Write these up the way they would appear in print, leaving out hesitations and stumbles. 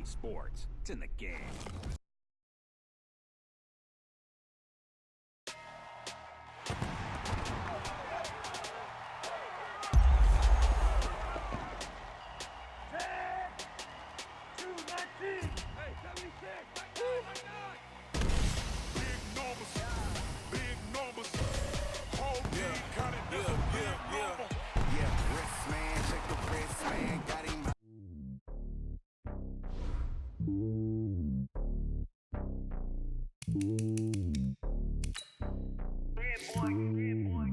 sports. It's in the game.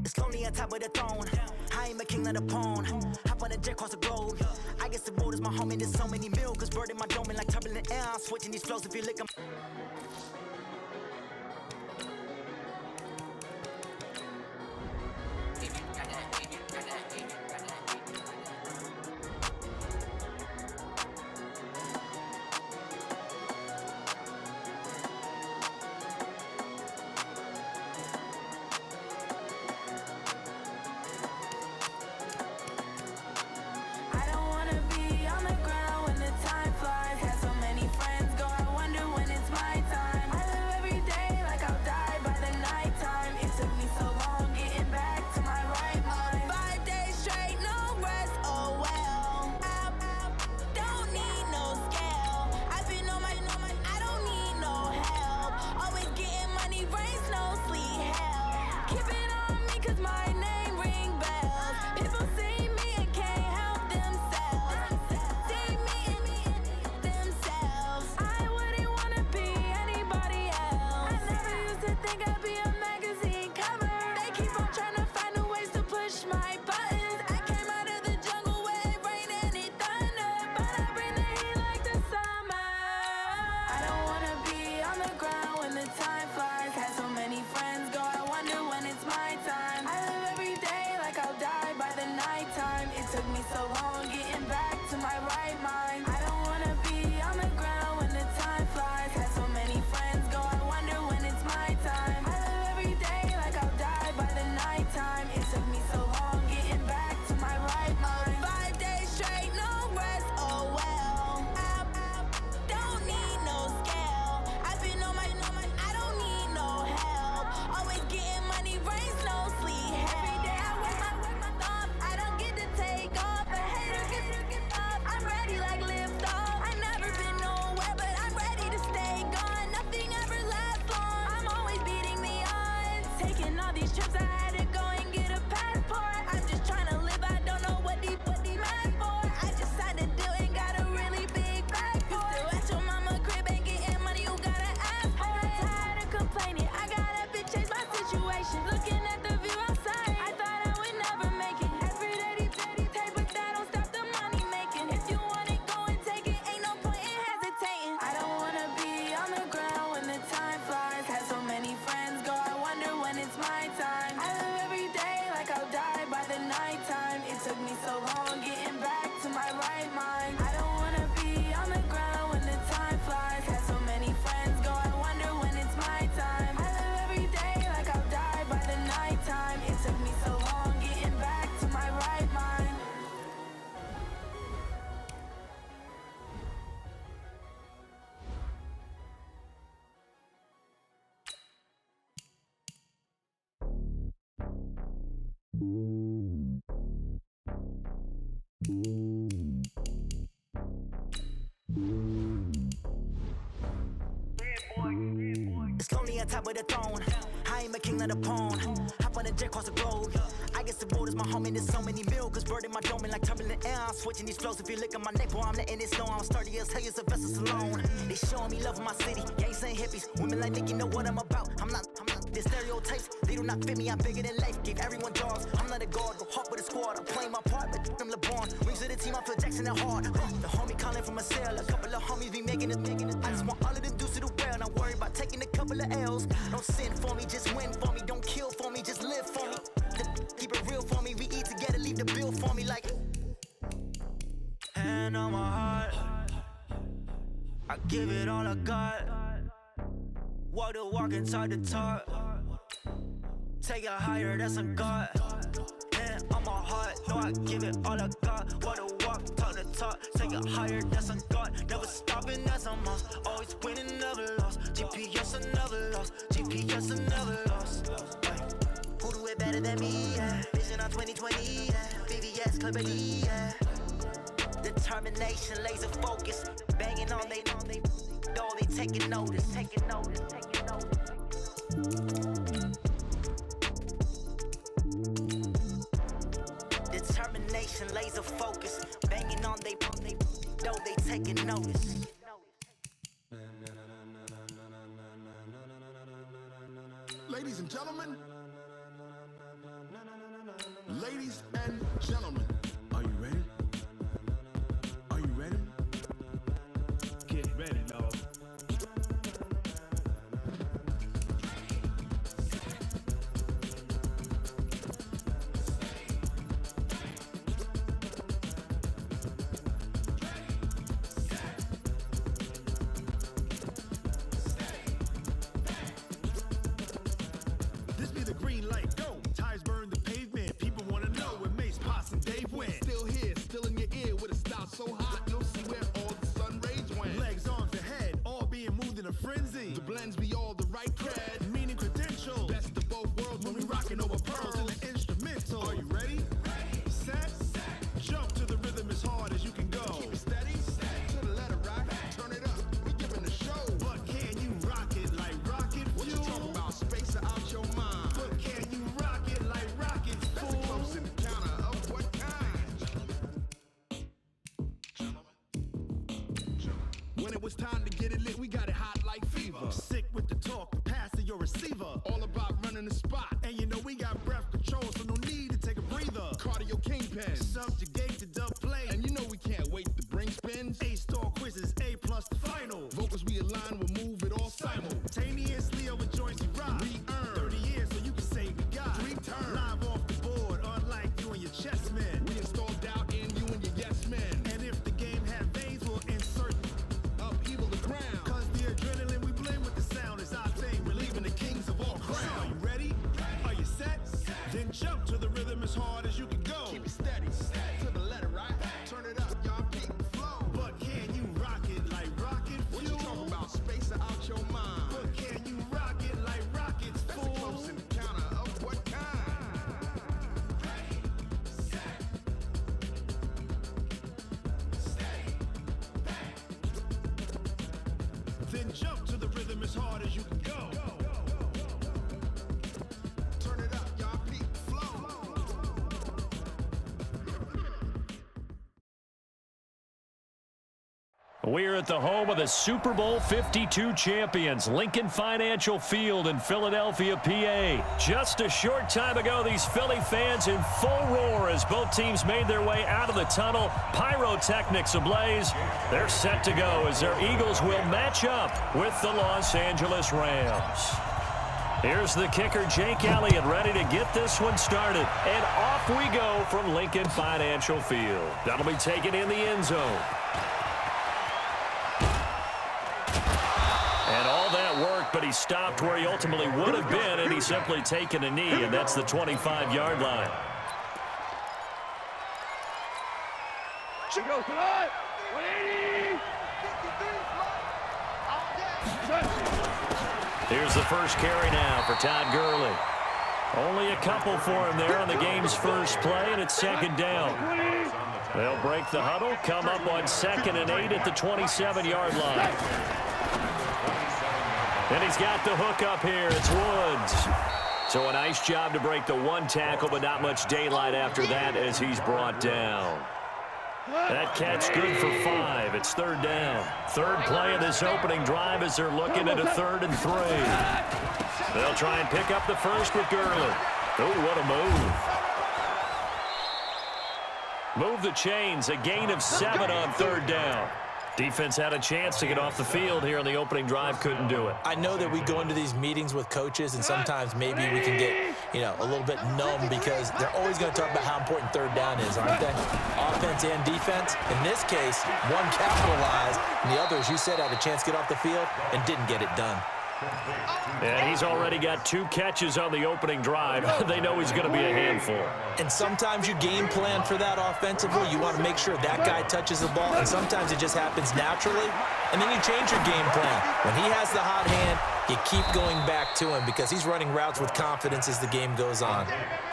It's lonely on top of the throne. I am a king of the pawn. Hop on a jet across the globe. I guess the road is my home and there's so many milkers birding my dome and like turbulent air. I'm switching these flows if you lick 'em. It's lonely on top of the throne. I am a king of the pawn. Hop on a jet across the globe. I guess the road is my home and there's so many milkers birding my dome and like turbulent air. I'm switching these flows if you look at my neck, boy, I'm letting it snow. I'm sturdy as hell as a vessel alone. They showing me love in my city. Gangs and hippies, women like Nicky know what I'm about. I'm not the stereotypes, they do not fit me. I'm bigger than life, give everyone dogs. I'm not a guard, go hard with a squad. I'm playing my part, but I'm LeBron. Rings to the team, I feel Jackson and hard. The homie calling from a cell, a couple of homies be making it. I just want all of them dudes to do well, not worry about taking a couple of L's. Don't sin for me, just win for me. Don't kill for me, just live for me. Keep it real for me, we eat together, leave the bill for me like. Hand on my heart, I give it all I got. Walk the walk and talk the talk. Take it higher, that's a God. And on my heart, know I give it all I got. What a walk, talk the talk. Take it higher, that's a God. Never stopping, that's a must. Always winning, never lost. GPS, I never lost. GPS, I never lost. Who do it better than me? Yeah. Vision on 2020. Yeah. VVS, Clarity. Yeah. Determination, laser focus. Banging on they know they taking notice. Taking notice. Determination, laser focus, banging on they know they taking notice. Ladies and gentlemen, ladies and gentlemen, are you ready? Are you ready? Get ready, dog. This be the green light, go. Tires burn the pavement. People wanna know where Mace, Potts, and Dave went. Still here, still in your ear with a style so hot, you'll see where all the sun rays went. Legs, arms, and head, all being moved in a frenzy. The blends be all the right cred, meaning credential. Best of both worlds when we rockin' over pearls in the instrumental. Are you ready? Set, jump to the rhythm as hard as you can go. Keep it steady, to the letter rock, turn it up. We giving a show. But can you rock it like rocket fuel? What you talking about? Space out your mind. But can you rock it like rocket fuel? That's a close encounter of what kind? When it was time to get it lit, we got it hot like fever. Sick with the talk, the pass to your receiver. All about running the spot. And you know we got breath control, so no need to take a breather. Cardio kingpin, subjugate to dub play. And you know we can't wait to bring spins. A-star quizzes, A+ the final. Vocals we align, we'll move it all simultaneously over joints we rock. We earn 30 years so you can say we got 3 turns. Live off the board, unlike you and your chess men. We install doubt in you and your yes men. And if the game had veins, we'll insert upheaval the ground. Cause the adrenaline we blend with the sound is our thing. Relieving the kings of all crowns. Are you ready? Are you set? Then jump to the rhythm as hard as you can go. Keep it steady, to the letter right. Turn it up, y'all peak the flow. But can you rock it like rocket fuel? What you talking about? Space out your mind. But can you rock it like rockets full? That's a close encounter of what kind? Then jump to the rhythm as hard as you can go. Turn it up, y'all peak the flow. We're at the home of the Super Bowl 52 champions, Lincoln Financial Field in Philadelphia, PA. Just a short time ago, these Philly fans in full roar as both teams made their way out of the tunnel. Pyrotechnics ablaze. They're set to go as their Eagles will match up with the Los Angeles Rams. Here's the kicker, Jake Elliott, ready to get this one started. And off we go from Lincoln Financial Field. That'll be taken in the end zone. And all that work, but he stopped where he ultimately would have been, and he's simply taken a knee, and that's the 25-yard line. She goes to that. 180. Here's the first carry now for Todd Gurley. Only a couple for him there on the game's first play, and it's second down. They'll break the huddle, come up on 2nd and 8 at the 27-yard line. And he's got the hook up here. It's Woods. So a nice job to break the one tackle, but not much daylight after that as he's brought down. That catch good for 5. It's 3rd down. Third play of this opening drive as they're looking at a 3rd and 3. They'll try and pick up the first with Gurley. Oh, what a move. Move the chains. A gain of 7 on 3rd down. Defense had a chance to get off the field here in the opening drive, couldn't do it. I know that we go into these meetings with coaches, and sometimes maybe we can get, a little bit numb because they're always going to talk about how important 3rd down is, aren't they? Offense and defense. In this case, one capitalized, and the other, as you said, had a chance to get off the field and didn't get it done. And he's already got 2 catches on the opening drive. They know he's going to be a handful. And sometimes you game plan for that offensively. You want to make sure that guy touches the ball, and sometimes it just happens naturally. And then you change your game plan. When he has the hot hand, you keep going back to him because he's running routes with confidence as the game goes on.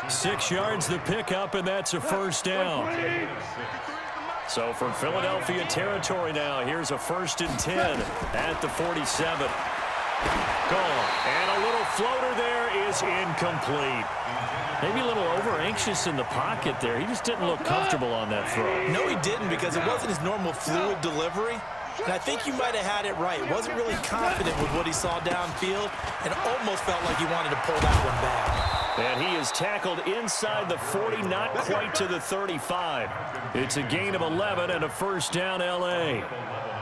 6 yards the pickup, and that's a first down. So for Philadelphia territory now, here's a 1st and 10 at the 47. Gone. And a little floater there is incomplete. Maybe a little over-anxious in the pocket there. He just didn't look comfortable on that throw. No, he didn't, because it wasn't his normal fluid delivery. And I think you might have had it right. Wasn't really confident with what he saw downfield and almost felt like he wanted to pull that one back. And he is tackled inside the 40, not quite to the 35. It's a gain of 11 and a first down, L.A.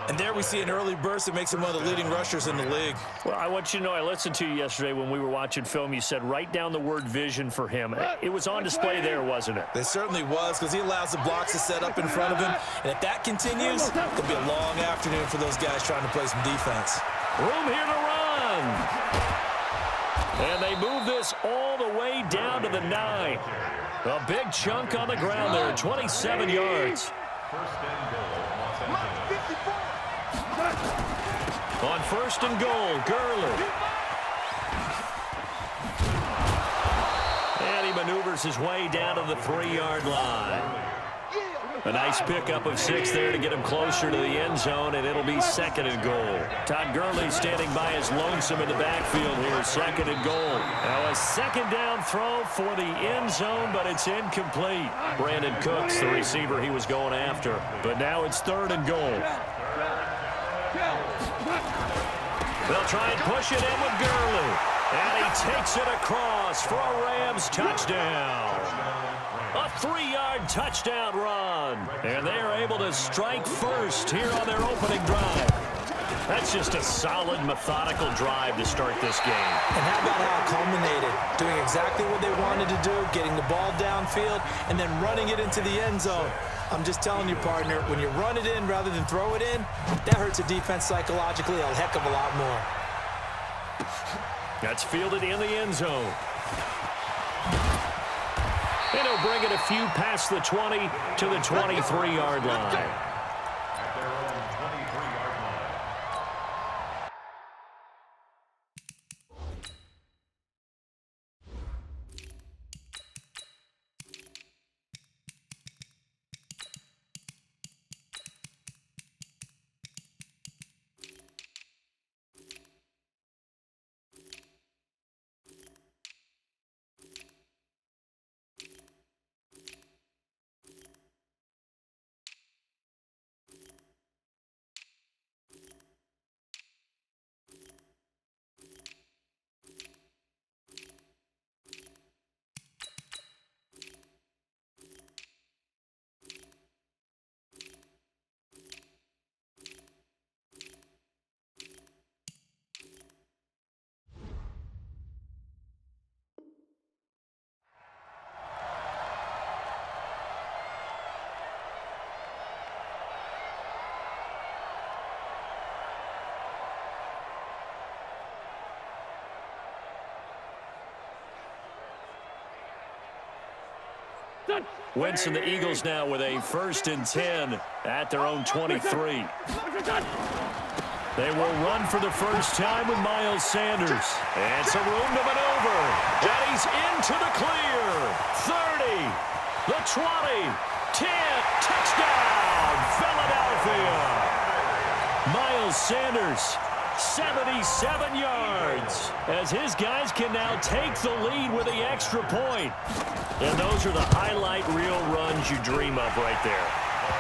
And there we see an early burst that makes him one of the leading rushers in the league. Well, I want you to know, I listened to you yesterday when we were watching film. You said write down the word vision for him. It was on display there, wasn't it? It certainly was, because he allows the blocks to set up in front of him. And if that continues, it'll be a long afternoon for those guys trying to play some defense. Room here to run. And they move this all the way down to the 9. A big chunk on the ground there, 27 yards. On 1st and goal, Gurley. And he maneuvers his way down to the 3-yard line. A nice pickup of 6 there to get him closer to the end zone, and it'll be 2nd and goal. Todd Gurley standing by his lonesome in the backfield here, 2nd and goal. Now a 2nd down throw for the end zone, but it's incomplete. Brandon Cooks, the receiver he was going after. But now it's 3rd and goal. They'll try and push it in with Gurley. And he takes it across for a Rams touchdown. A 3-yard touchdown run. And they are able to strike first here on their opening drive. That's just a solid, methodical drive to start this game. And how about how it culminated? Doing exactly what they wanted to do, getting the ball downfield, and then running it into the end zone. I'm just telling you, partner, when you run it in rather than throw it in, that hurts a defense psychologically a heck of a lot more. That's fielded in the end zone. And he'll bring it a few past the 20 to the 23-yard line. Wentz and the Eagles now with a 1st and 10 at their own 23. They will run for the first time with Miles Sanders. And some room to maneuver. And he's into the clear. 30, the 20, 10, touchdown, Philadelphia. Miles Sanders, 77 yards, as his guys can now take the lead with the extra point. And those are the highlight reel runs you dream of right there.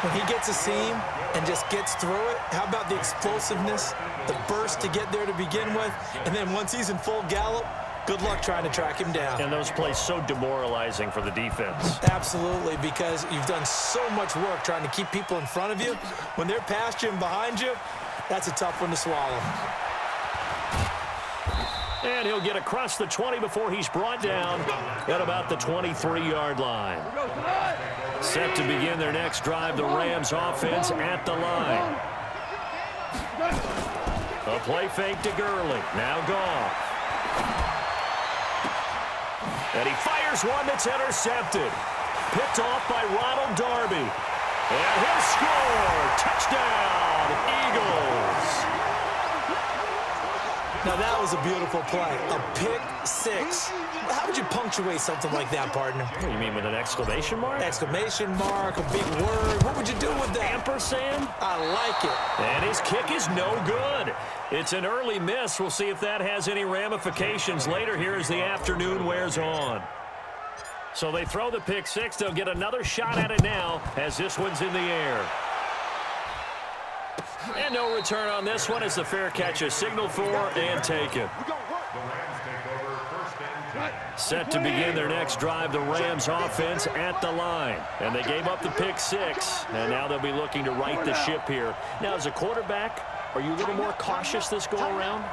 When he gets a seam and just gets through it, how about the explosiveness, the burst to get there to begin with, and then once he's in full gallop, good luck trying to track him down. And those plays so demoralizing for the defense. Absolutely, because you've done so much work trying to keep people in front of you. When they're past you and behind you, that's a tough one to swallow. And he'll get across the 20 before he's brought down at about the 23-yard line. Set to begin their next drive, the Rams offense at the line. A play fake to Gurley. Now Goff. And he fires one that's intercepted. Picked off by Ronald Darby. And he'll score. Touchdown, Eagles. Now that was a beautiful play. A pick six. How would you punctuate something like that, partner? What do you mean, with an exclamation mark? Exclamation mark, a big word. What would you do with that? Ampersand? I like it. And his kick is no good. It's an early miss. We'll see if that has any ramifications later here as the afternoon wears on. So they throw the pick six. They'll get another shot at it now as this one's in the air. And no return on this one as the fair catch is signaled for and taken. Set to begin their next drive, the Rams offense at the line. And they gave up the pick six, and now they'll be looking to right the ship here. Now, as a quarterback, are you a little more cautious this go-around?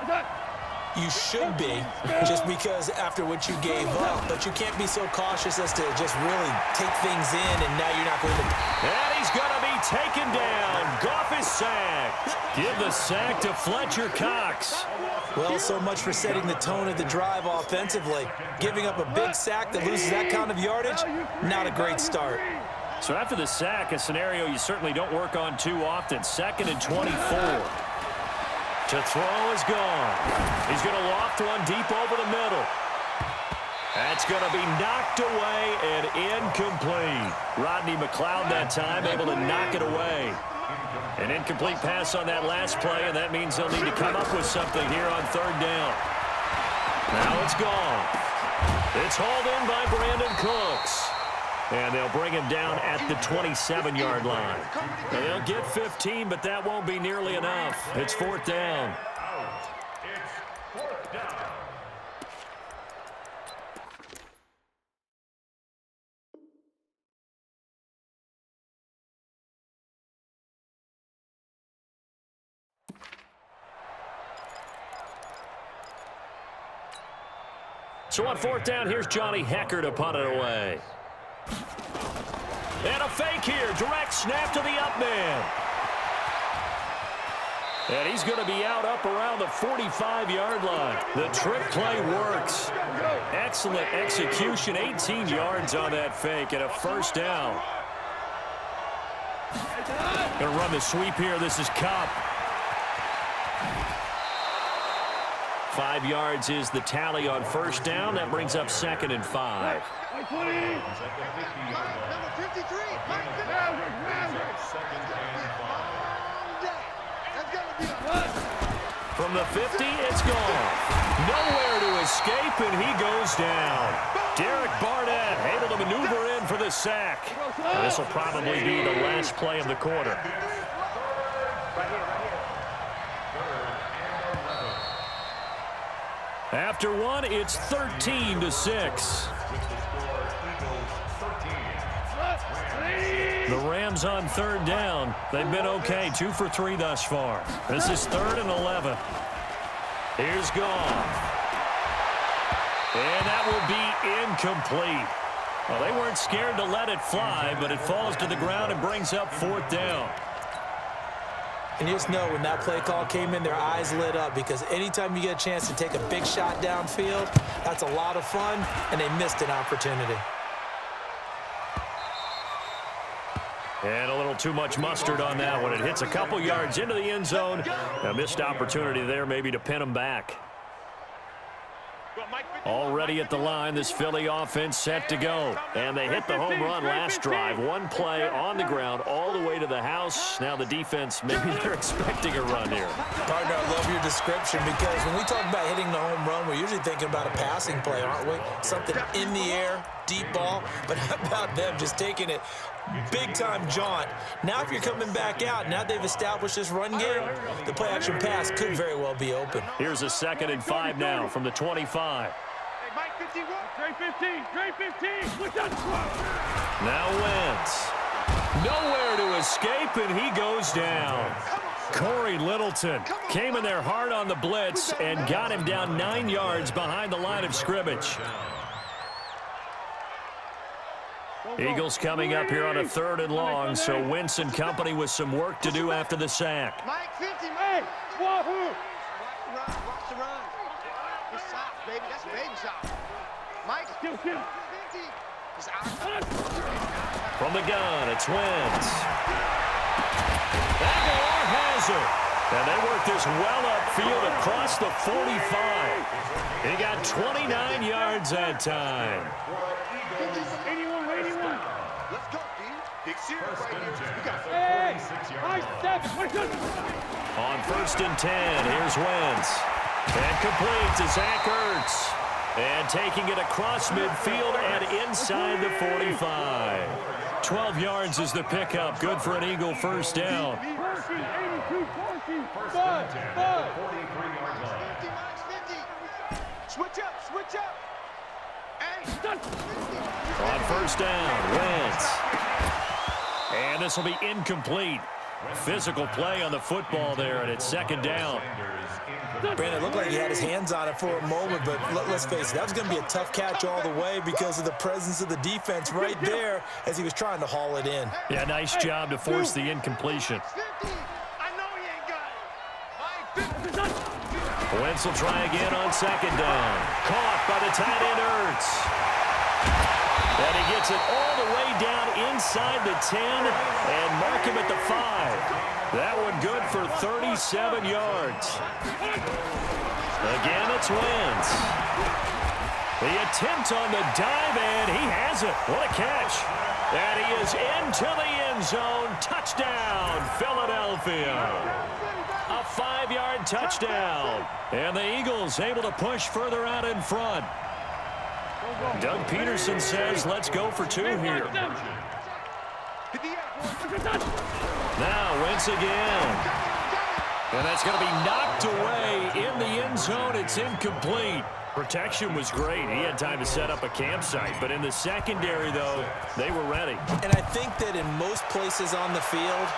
You should be, just because after what you gave up. But you can't be so cautious as to just really take things in, and now you're not going to. And he's going to be taken down. Goff is sacked. Give the sack to Fletcher Cox. Well, so much for setting the tone of the drive offensively. Giving up a big sack that loses that kind of yardage, not a great start. So after the sack, a scenario you certainly don't work on too often. 2nd and 24. To throw is gone. He's going to loft one deep over the middle. That's going to be knocked away and incomplete. Rodney McLeod that time able to knock it away. An incomplete pass on that last play, and that means they'll need to come up with something here on 3rd down. Now it's gone. It's hauled in by Brandon Cooks. And they'll bring him down at the 27-yard line. They'll get 15, but that won't be nearly enough. It's 4th down. So on 4th down, here's Johnny Hecker to punt it away. And a fake here. Direct snap to the up man. And he's going to be out up around the 45-yard line. The trick play works. Excellent execution. 18 yards on that fake and a 1st down. Going to run the sweep here. This is Cup. 5 yards is the tally on 1st down. That brings up 2nd and 5. From the 50, it's gone. Nowhere to escape, and he goes down. Derek Barnett able to maneuver in for the sack. This will probably be the last play of the quarter. After one, it's 13-6. The Rams on 3rd down. They've been okay, 2 for 3 thus far. This is 3rd and 11. Here's Goff. And that will be incomplete. Well, they weren't scared to let it fly, but it falls to the ground and brings up 4th down. And you just know when that play call came in, their eyes lit up, because anytime you get a chance to take a big shot downfield, that's a lot of fun, and they missed an opportunity. And a little too much mustard on that one. It hits a couple yards into the end zone. A missed opportunity there maybe to pin them back. Already at the line, this Philly offense set to go. And they hit the home run last drive. One play on the ground all the way to the house. Now the defense, maybe they're expecting a run here. Partner, I love your description, because when we talk about hitting the home run, we're usually thinking about a passing play, aren't we? Something in the air, deep ball. But how about them just taking it big-time jaunt? Now if you're coming back out, now they've established this run game, the play-action pass could very well be open. Here's a 2nd and 5 now from the 25. Mike 51, Dre 15, Dre 15. Look out. Now Wentz. Nowhere to escape, and he goes down. Corey Littleton came in there hard on the blitz and got him down 9 yards behind the line of scrimmage. Eagles coming up here on a 3rd and long, so Wentz and company with some work to do after the sack. Mike 50, hey, wahoo. run. Watch the run. It's soft, baby. That's baby soft. Mike. Kill. It's out. From the gun, it's Wentz. Aguilar has it. And they work this well upfield across the 45. He got 29 yards that time. 81. Let's go, D. Big series right here. You got 46 yards. On 1st and 10, here's Wentz. And complete to Zach Ertz. And taking it across midfield and inside the 45. 12 yards is the pickup. Good for an Eagle first down. 82, 40. Switch up. On 1st down, Wentz. And this will be incomplete. Physical play on the football there, and it's 2nd down. Brandon, it looked like he had his hands on it for a moment, but let's face it, that was going to be a tough catch all the way because of the presence of the defense right there as he was trying to haul it in. Yeah, nice job to force the incompletion. I know he ain't got it. Wentz will try again on 2nd down. Caught by the tight end Ertz. And he gets it all the way down inside the 10 and mark him at the 5. That one good for 37 yards. Again, it's Wentz. The attempt on the dive, and he has it. What a catch. And he is into the end zone. Touchdown, Philadelphia. A 5-yard touchdown. And the Eagles able to push further out in front. Doug Peterson says, let's go for 2 here. Now Wentz again. And that's going to be knocked away in the end zone. It's incomplete. Protection was great. He had time to set up a campsite. But in the secondary, though, they were ready. And I think that in most places on the field,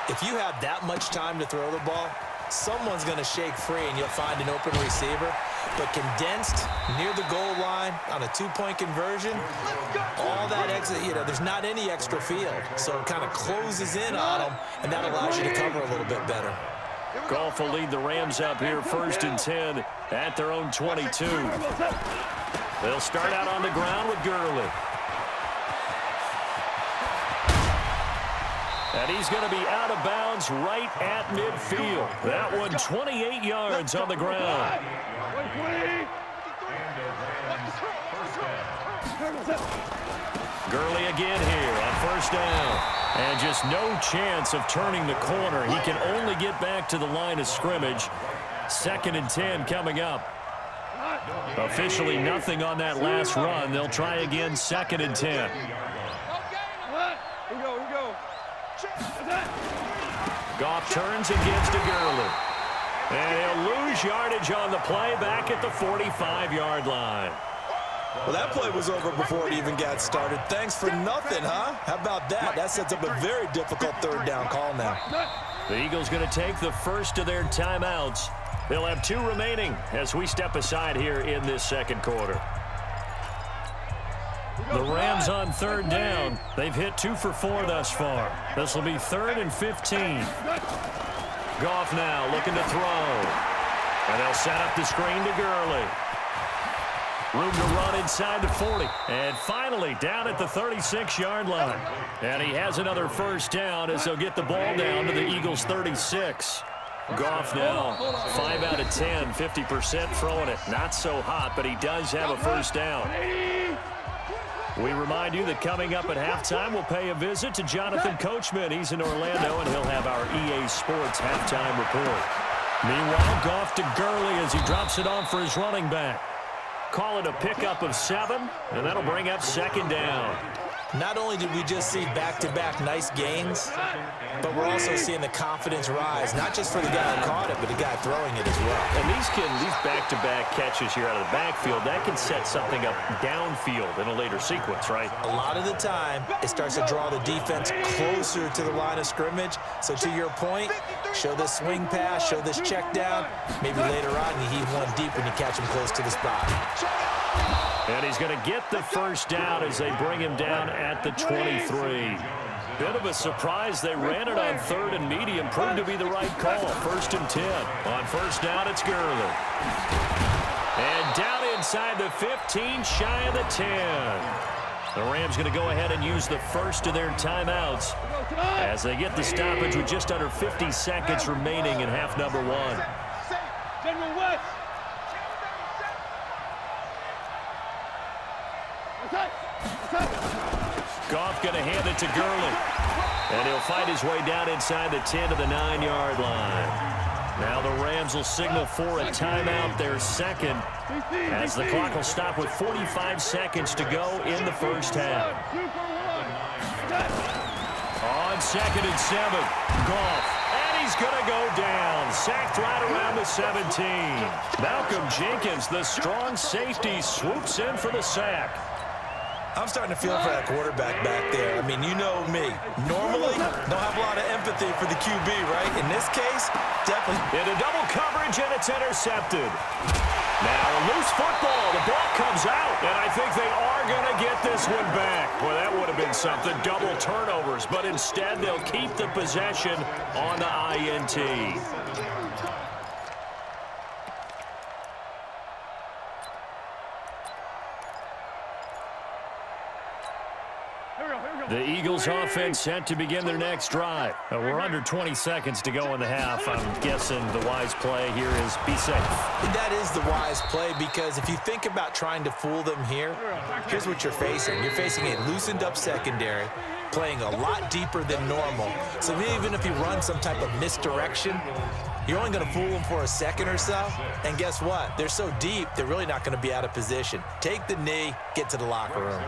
if you have that much time to throw the ball, someone's going to shake free and you'll find an open receiver. But condensed near the goal line on a 2-point conversion, all that exit, there's not any extra field. So it kind of closes in on them, and that allows you to cover a little bit better. Goff will lead the Rams up here 1st and 10 at their own 22. They'll start out on the ground with Gurley. And he's going to be out of bounds right at midfield. That one 28 yards on the ground. Gurley again here on 1st down. And just no chance of turning the corner. He can only get back to the line of scrimmage. 2nd and 10 coming up. Officially nothing on that last run. They'll try again 2nd and 10. Here we go. Goff turns and gives to Gurley. And he'll lose yardage on the play back at the 45-yard line. Well, that play was over before it even got started. Thanks for nothing, huh? How about that? That sets up a very difficult 3rd down call now. The Eagles going to take the first of their timeouts. They'll have 2 remaining as we step aside here in this 2nd quarter. The Rams on 3rd down. They've hit 2 for 4 thus far. This will be 3rd and 15. Goff now looking to throw. And they'll set up the screen to Gurley. Room to run inside the 40. And finally down at the 36-yard line. And he has another 1st down as they'll get the ball down to the Eagles' 36. Goff now 5 out of 10, 50% throwing it. Not so hot, but he does have a 1st down. We remind you that coming up at halftime, we'll pay a visit to Jonathan Coachman. He's in Orlando, and he'll have our EA Sports halftime report. Meanwhile, Goff to Gurley as he drops it on for his running back. Call it a pickup of 7, and that'll bring up 2nd down. Not only did we just see back-to-back nice gains, but we're also seeing the confidence rise, not just for the guy who caught it, but the guy throwing it as well. And these back-to-back catches here out of the backfield, that can set something up downfield in a later sequence, right? A lot of the time, it starts to draw the defense closer to the line of scrimmage. So to your point, show this swing pass, show this check down. Maybe later on you heave one deep when you catch him close to the spot. And he's going to get the 1st down as they bring him down at the 23. Bit of a surprise. They ran it on 3rd and medium. Proved to be the right call. 1st and 10. On 1st down, it's Gurley. And down inside the 15, shy of the 10. The Rams going to go ahead and use the first of their timeouts as they get the stoppage with just under 50 seconds remaining in half number 1. General West. Goff going to hand it to Gurley. And he'll fight his way down inside the 10 to the 9-yard line. Now the Rams will signal for a timeout, their second, as the clock will stop with 45 seconds to go in the first half. On 2nd and 7, Goff. And he's going to go down. Sacked right around the 17. Malcolm Jenkins, the strong safety, swoops in for the sack. I'm starting to feel for that quarterback back there. I mean, you know me. Normally, don't have a lot of empathy for the QB, right? In this case, definitely. Into double coverage, and it's intercepted. Now, a loose football. The ball comes out, and I think they are going to get this one back. Well, that would have been something. Double turnovers, but instead they'll keep the possession on the INT. The Eagles offense set to begin their next drive. We're under 20 seconds to go in the half. I'm guessing the wise play here is be safe. That is the wise play, because if you think about trying to fool them here, here's what you're facing. You're facing a loosened up secondary, playing a lot deeper than normal. So even if you run some type of misdirection, you're only going to fool them for a second or so. And guess what? They're so deep, they're really not going to be out of position. Take the knee, get to the locker room.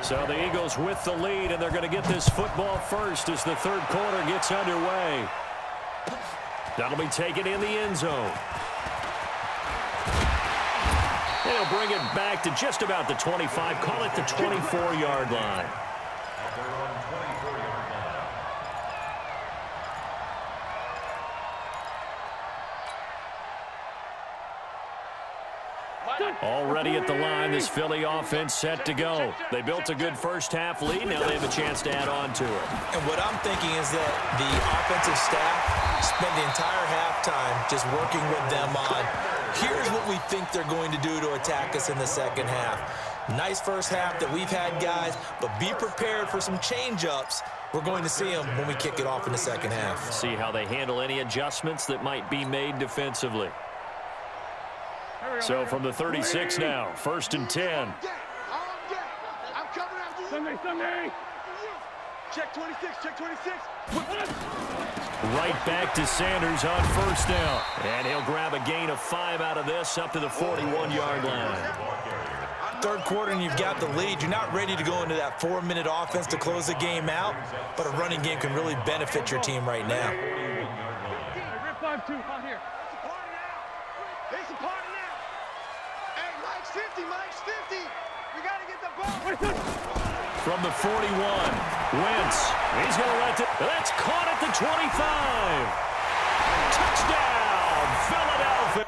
So the Eagles with the lead, and they're going to get this football first as the third quarter gets underway. That'll be taken in the end zone. And he'll bring it back to just about the 25, call it the 24-yard line. Already at the line, this Philly offense set to go. They built a good first-half lead. Now they have a chance to add on to it. And what I'm thinking is that the offensive staff spent the entire halftime just working with them on, here's what we think they're going to do to attack us in the second half. Nice first half that we've had, guys, but be prepared for some change-ups. We're going to see them when we kick it off in the second half. See how they handle any adjustments that might be made defensively. So from the 36 now, 1st and 10. I'm coming after you. Sunday. Check 26, check 26. Right back to Sanders on 1st down. And he'll grab a gain of 5 out of this up to the 41-yard line. Third quarter and you've got the lead. You're not ready to go into that 4-minute offense to close the game out, but a running game can really benefit your team right now. Rip 5-2 out here. It's a party now. Hey, Mike's 50, Mike's 50. We got to get the ball. From the 41, Wentz. He's going to let it. That's caught at the 25. Touchdown, Philadelphia.